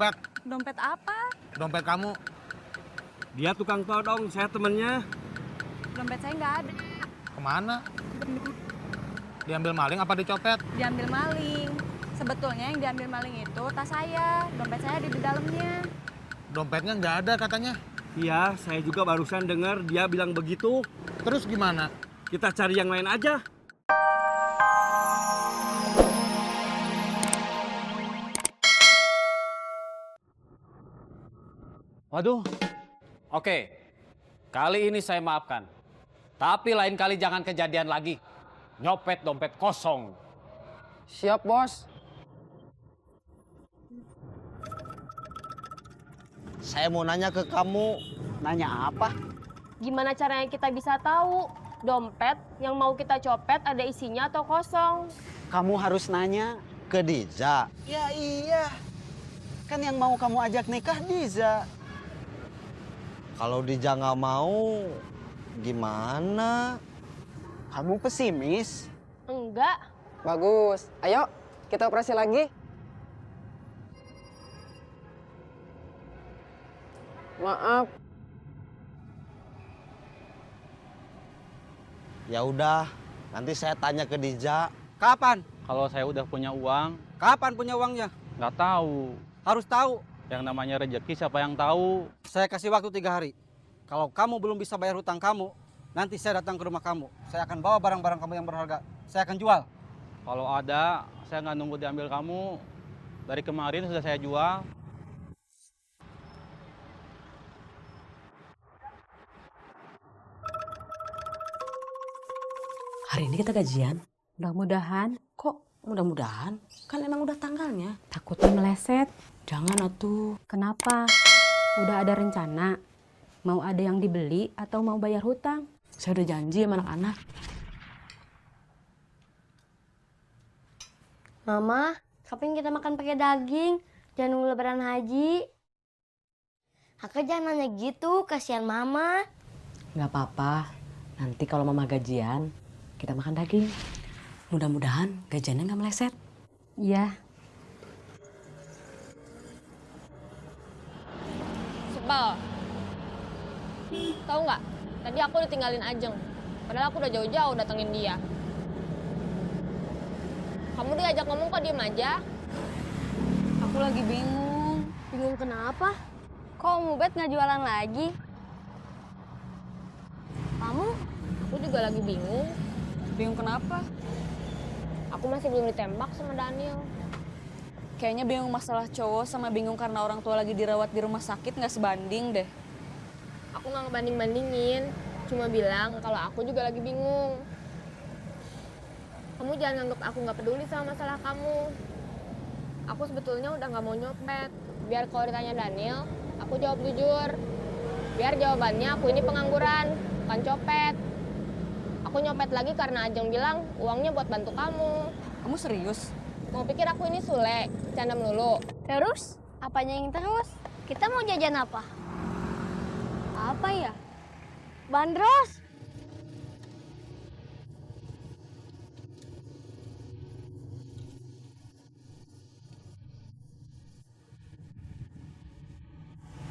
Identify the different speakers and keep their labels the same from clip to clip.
Speaker 1: dompet.
Speaker 2: Dompet apa?
Speaker 1: Dompet kamu.
Speaker 3: Dia tukang todong, saya temennya.
Speaker 2: Dompet saya nggak ada.
Speaker 1: Kemana? Diambil maling apa dicopet?
Speaker 2: Diambil maling. Sebetulnya yang diambil maling itu tas saya. Dompet saya ada di dalamnya.
Speaker 1: Dompetnya nggak ada katanya.
Speaker 3: Iya, saya juga barusan dengar dia bilang begitu.
Speaker 1: Terus gimana?
Speaker 3: Kita cari yang lain aja.
Speaker 4: Waduh. Oke. Kali ini saya maafkan. Tapi lain kali jangan kejadian lagi. Nyopet dompet kosong.
Speaker 5: Siap, Bos.
Speaker 6: Saya mau nanya ke kamu.
Speaker 5: Nanya apa?
Speaker 7: Gimana caranya kita bisa tahu dompet yang mau kita copet ada isinya atau kosong?
Speaker 5: Kamu harus nanya.
Speaker 6: Ke Diza.
Speaker 5: Ya iya. Kan yang mau kamu ajak nikah Diza.
Speaker 6: Kalau Diza nggak mau, gimana?
Speaker 5: Kamu pesimis?
Speaker 7: Enggak.
Speaker 8: Bagus. Ayo, kita operasi lagi. Maaf.
Speaker 6: Ya udah, nanti saya tanya ke Diza.
Speaker 9: Kapan?
Speaker 10: Kalau saya udah punya uang,
Speaker 9: Kapan punya uangnya?
Speaker 10: nggak tahu.
Speaker 9: Harus tahu.
Speaker 10: Yang namanya rezeki siapa yang tahu?
Speaker 9: Saya kasih waktu 3 hari. Kalau kamu belum bisa bayar hutang kamu, nanti saya datang ke rumah kamu. Saya akan bawa barang-barang kamu yang berharga. Saya akan jual.
Speaker 10: Kalau ada, saya nggak nunggu diambil kamu. Dari kemarin sudah saya jual.
Speaker 11: Hari ini kita gajian.
Speaker 2: Mudah-mudahan.
Speaker 11: Kok mudah-mudahan? Kan emang udah tanggalnya.
Speaker 2: Takutnya meleset.
Speaker 11: Jangan atuh.
Speaker 2: Kenapa? Udah ada rencana? Mau ada yang dibeli atau mau bayar hutang?
Speaker 11: Saya udah janji sama anak-anak.
Speaker 7: Mama, kapan kita makan pakai daging? Jangan nunggu lebaran haji. Kakak jangan nanya gitu, kasihan Mama.
Speaker 11: Nggak apa-apa. Nanti kalau mama gajian, kita makan daging. Mudah-mudahan gajiannya nggak meleset.
Speaker 2: Iya.
Speaker 7: Sebel. Tahu nggak? Tadi aku ditinggalin Ajeng. Padahal aku udah jauh-jauh datengin dia. Kamu diajak ngomong kok diem aja?
Speaker 2: Aku lagi bingung.
Speaker 7: Bingung kenapa? Kok Om Ubed nggak jualan lagi? Kamu? Aku juga lagi bingung.
Speaker 2: Bingung kenapa?
Speaker 7: Aku masih belum ditembak sama Daniel.
Speaker 2: Kayaknya bingung masalah cowok sama bingung karena orang tua lagi dirawat di rumah sakit nggak sebanding deh.
Speaker 7: Aku nggak ngebanding-bandingin. Cuma bilang kalau aku juga lagi bingung. Kamu jangan nganggap aku nggak peduli sama masalah kamu. Aku sebetulnya udah nggak mau nyopet. Biar kalau ditanya Daniel, aku jawab jujur. Biar jawabannya aku ini pengangguran, bukan copet. Aku nyopet lagi karena Ajeng bilang uangnya buat bantu kamu.
Speaker 2: Kamu serius?
Speaker 7: Mau pikir aku ini Sule, bercanda melulu. Terus? Apanya yang terus? Kita mau jajan apa? Apa ya? Bandros!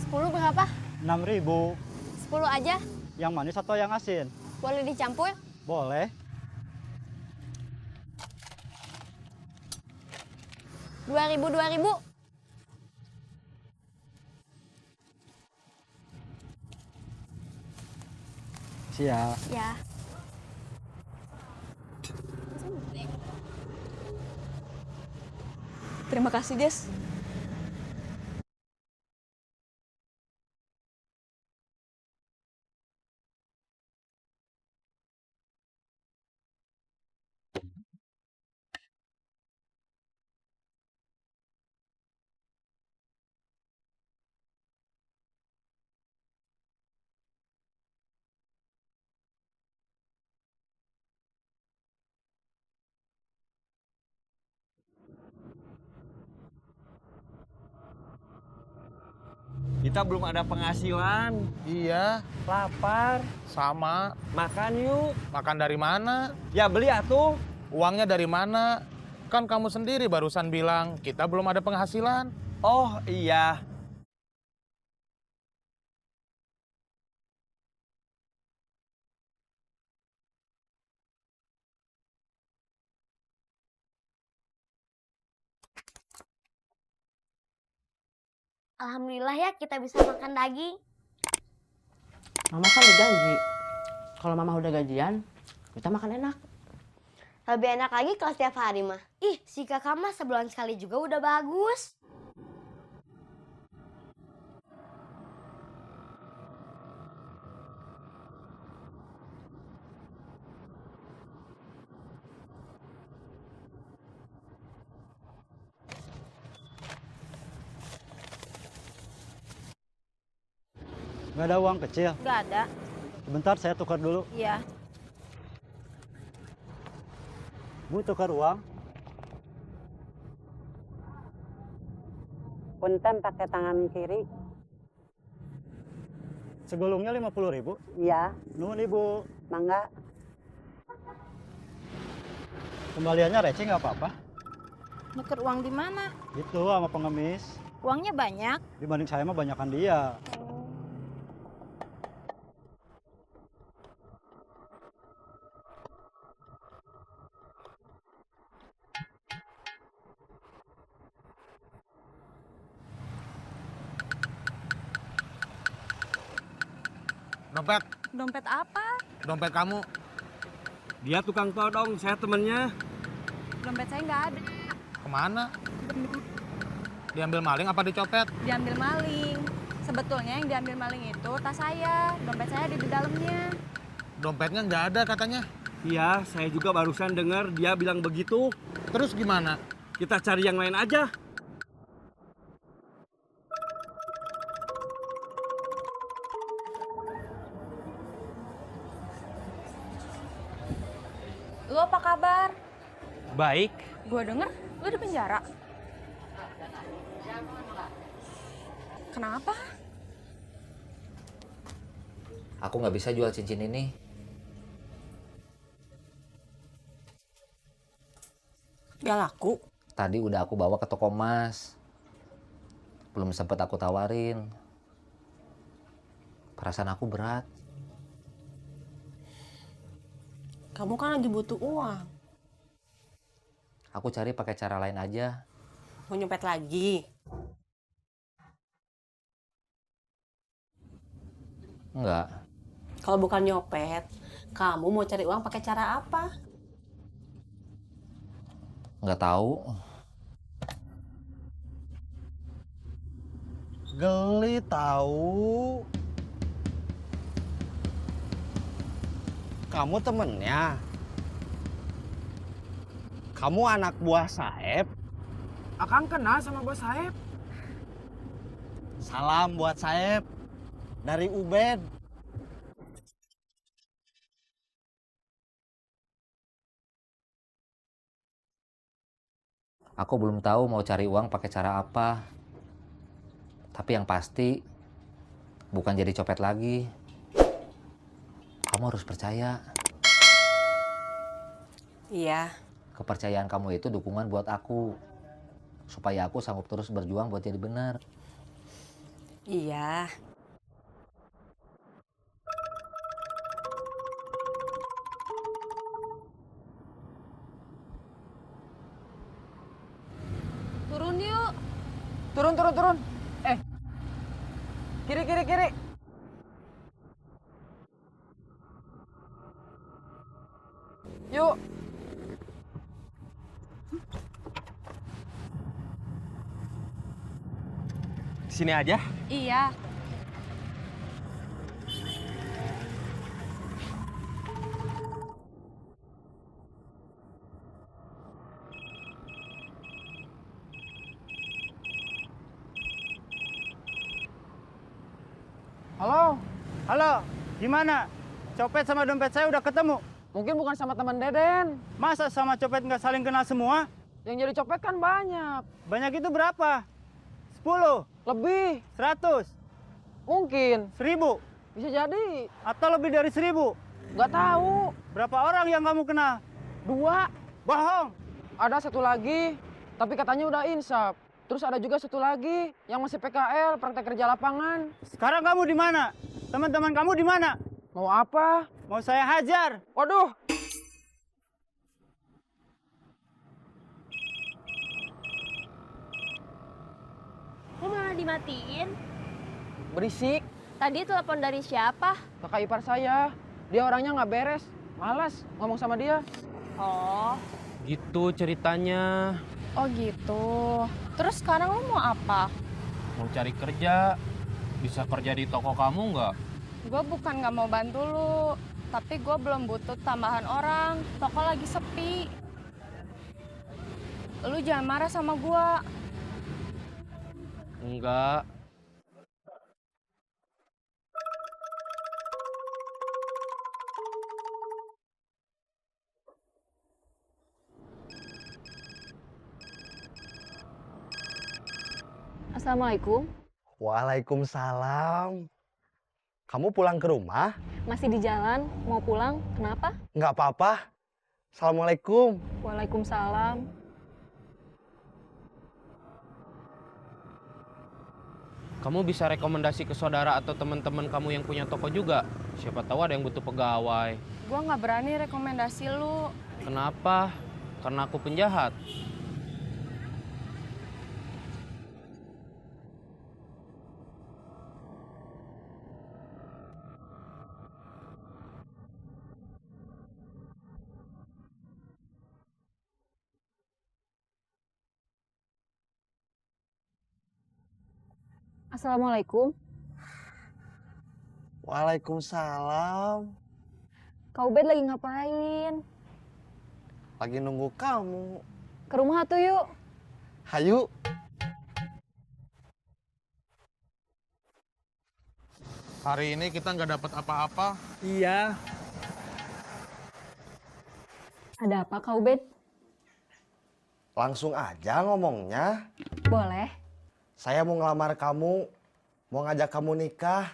Speaker 7: Sepuluh berapa?
Speaker 9: 6.000.
Speaker 7: 10 aja.
Speaker 9: Yang manis atau yang asin?
Speaker 7: Boleh dicampur?
Speaker 9: Boleh.
Speaker 7: 2.000.
Speaker 9: Siap.
Speaker 7: Ya.
Speaker 2: Terima kasih, Des.
Speaker 3: Kita belum ada penghasilan.
Speaker 1: Iya,
Speaker 3: Lapar.
Speaker 1: sama.
Speaker 3: Makan yuk.
Speaker 1: Makan dari mana?
Speaker 3: Ya beli atuh.
Speaker 1: Uangnya dari mana? Kan kamu sendiri barusan bilang kita belum ada penghasilan.
Speaker 3: Oh iya.
Speaker 7: Alhamdulillah ya kita bisa makan daging.
Speaker 11: Mama kan udah gaji. Kalau mama udah gajian, kita makan enak.
Speaker 7: Lebih enak lagi kalau setiap hari mah. Ih, si kakak mah sebulan sekali juga udah bagus.
Speaker 9: Nggak ada uang kecil.
Speaker 7: Gak ada.
Speaker 9: Sebentar saya tukar dulu.
Speaker 7: Iya.
Speaker 9: Bu, tukar uang.
Speaker 5: Punten pakai tangan kiri.
Speaker 9: Segulungnya 50.000.
Speaker 5: Iya,
Speaker 9: Nuhun Ibu.
Speaker 5: mangga.
Speaker 9: Kembaliannya receh nggak apa-apa.
Speaker 7: Nuker uang di mana?
Speaker 9: Itu sama pengemis.
Speaker 7: Uangnya banyak.
Speaker 9: Dibanding saya mah banyakan dia.
Speaker 1: Dompet,
Speaker 2: Dompet apa?
Speaker 1: dompet kamu.
Speaker 3: Dia tukang todong, saya temennya.
Speaker 2: Dompet saya nggak ada.
Speaker 1: Kemana? Diambil maling apa dicopet?
Speaker 2: Diambil maling. Sebetulnya yang diambil maling itu tas saya. Dompet saya ada di dalamnya.
Speaker 1: Dompetnya nggak ada katanya.
Speaker 3: Iya, saya juga barusan dengar dia bilang begitu.
Speaker 1: Terus gimana?
Speaker 3: Kita cari yang lain aja.
Speaker 2: Lu apa kabar?
Speaker 3: Baik.
Speaker 2: Gua denger lu di penjara. Kenapa?
Speaker 12: Aku nggak bisa jual cincin ini.
Speaker 11: Gak laku.
Speaker 12: Tadi udah aku bawa ke toko emas. Belum sempet aku tawarin. Perasaan aku berat.
Speaker 11: Kamu kan lagi butuh uang.
Speaker 12: Aku cari pakai cara lain aja.
Speaker 11: Mau nyopet lagi?
Speaker 12: Enggak.
Speaker 11: Kalau bukan nyopet, kamu mau cari uang pakai cara apa?
Speaker 12: Nggak tahu.
Speaker 6: Geli tahu. Kamu temennya? Kamu anak buah Saeb?
Speaker 5: Akang kenal sama bos Saeb.
Speaker 6: Salam buat Saeb. Dari Ubed.
Speaker 12: Aku belum tahu mau cari uang pakai cara apa. Tapi yang pasti bukan jadi copet lagi. Kamu harus percaya.
Speaker 11: Iya.
Speaker 12: Kepercayaan kamu itu dukungan buat aku. Supaya aku sanggup terus berjuang buat jadi benar.
Speaker 11: Iya.
Speaker 2: Turun yuk.
Speaker 5: Turun. Kiri. Yuk.
Speaker 3: Sini aja.
Speaker 2: Iya.
Speaker 9: Halo, gimana? Copet sama dompet saya udah ketemu.
Speaker 5: Mungkin bukan sama teman Deden.
Speaker 9: Masa sama copet nggak saling kenal semua?
Speaker 5: Yang jadi copet kan banyak.
Speaker 9: Banyak itu berapa? 10?
Speaker 5: Lebih.
Speaker 9: 100?
Speaker 5: Mungkin.
Speaker 9: 1000?
Speaker 5: Bisa jadi.
Speaker 9: Atau lebih dari 1000?
Speaker 5: Nggak tahu.
Speaker 9: Berapa orang yang kamu kenal?
Speaker 5: 2.
Speaker 9: Bohong.
Speaker 5: Ada satu lagi. Tapi katanya udah insaf.
Speaker 8: Terus ada juga satu lagi yang masih PKL, praktek kerja lapangan.
Speaker 5: Sekarang kamu di mana? Teman-teman kamu di mana?
Speaker 8: Mau apa?
Speaker 5: Mau saya hajar.
Speaker 8: Waduh.
Speaker 7: Kok malah dimatiin?
Speaker 8: Berisik.
Speaker 7: Tadi telepon dari siapa?
Speaker 8: Kakak ipar saya. Dia orangnya nggak beres. Malas ngomong sama dia.
Speaker 7: Oh.
Speaker 10: Gitu ceritanya.
Speaker 2: Oh gitu. Terus sekarang lo mau apa?
Speaker 10: Mau cari kerja. Bisa kerja di toko kamu nggak?
Speaker 2: Gue bukan nggak mau bantu lu, tapi gue belum butuh tambahan orang. Toko lagi sepi. Lu jangan marah sama gue.
Speaker 10: Enggak.
Speaker 7: Assalamualaikum.
Speaker 6: Waalaikumsalam. Kamu pulang ke rumah?
Speaker 7: Masih di jalan, mau pulang. Kenapa?
Speaker 6: Nggak apa-apa. Assalamualaikum.
Speaker 7: Waalaikumsalam.
Speaker 10: Kamu bisa rekomendasi ke saudara atau teman-teman kamu yang punya toko juga. Siapa tahu ada yang butuh pegawai.
Speaker 2: Gue nggak berani rekomendasi lu.
Speaker 10: Kenapa? Karena aku penjahat.
Speaker 7: Assalamualaikum.
Speaker 6: Waalaikumsalam.
Speaker 7: Kak Ubed lagi ngapain?
Speaker 6: Lagi nunggu kamu.
Speaker 7: Ke rumah tuh yuk.
Speaker 6: Hayu.
Speaker 1: Hari ini kita nggak dapat apa-apa.
Speaker 5: Iya.
Speaker 7: Ada apa Kak Ubed?
Speaker 6: Langsung aja ngomongnya.
Speaker 7: Boleh.
Speaker 6: Saya mau ngelamar kamu. Mau ngajak kamu nikah.